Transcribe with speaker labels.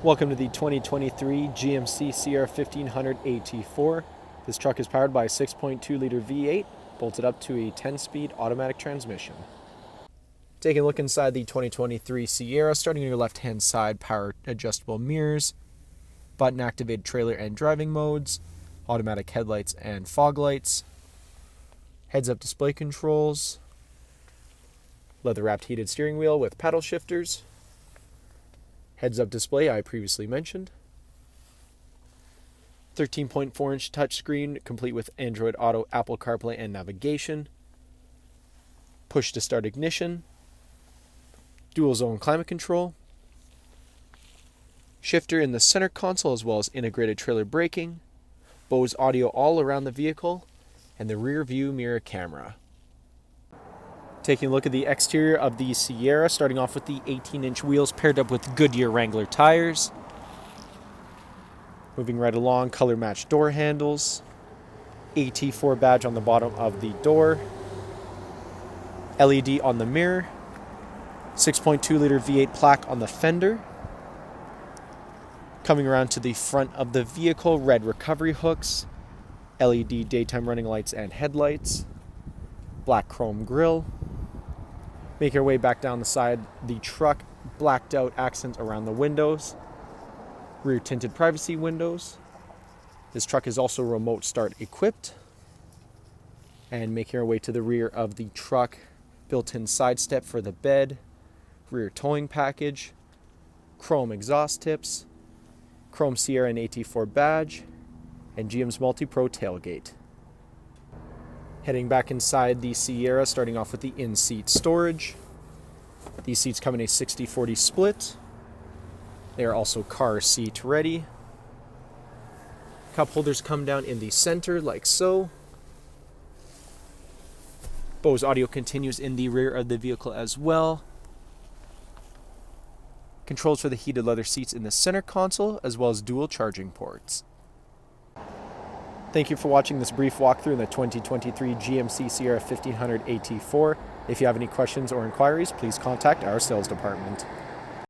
Speaker 1: Welcome to the 2023 GMC Sierra 1500 AT4. This truck is powered by a 6.2-liter V8, bolted up to a 10-speed automatic transmission. Taking a look inside the 2023 Sierra, starting on your left-hand side, power adjustable mirrors, button-activated trailer and driving modes, automatic headlights and fog lights, heads-up display controls, leather-wrapped heated steering wheel with paddle shifters, heads-up display I previously mentioned, 13.4-inch touchscreen complete with Android Auto, Apple Carplay, and navigation, push-to-start ignition, dual-zone climate control, shifter in the center console as well as integrated trailer braking, Bose audio all around the vehicle, and the rear view mirror camera. Taking a look at the exterior of the Sierra, starting off with the 18-inch wheels paired up with Goodyear Wrangler tires. Moving right along, color-matched door handles, AT4 badge on the bottom of the door, LED on the mirror, 6.2-liter V8 plaque on the fender. Coming around to the front of the vehicle, red recovery hooks, LED daytime running lights and headlights, black chrome grille. Make our way back down the side, the truck, blacked out accents around the windows, rear tinted privacy windows. This truck is also remote start equipped. And making our way to the rear of the truck, built-in side step for the bed, rear towing package, chrome exhaust tips, chrome Sierra and AT4 badge, and GM's MultiPro tailgate. Heading back inside the Sierra, starting off with the in-seat storage. These seats come in a 60-40 split. They are also car seat ready. Cup holders come down in the center like so. Bose audio continues in the rear of the vehicle as well. Controls for the heated leather seats in the center console, as well as dual charging ports. Thank you for watching this brief walkthrough in the 2023 GMC Sierra 1500 AT4. If you have any questions or inquiries, please contact our sales department.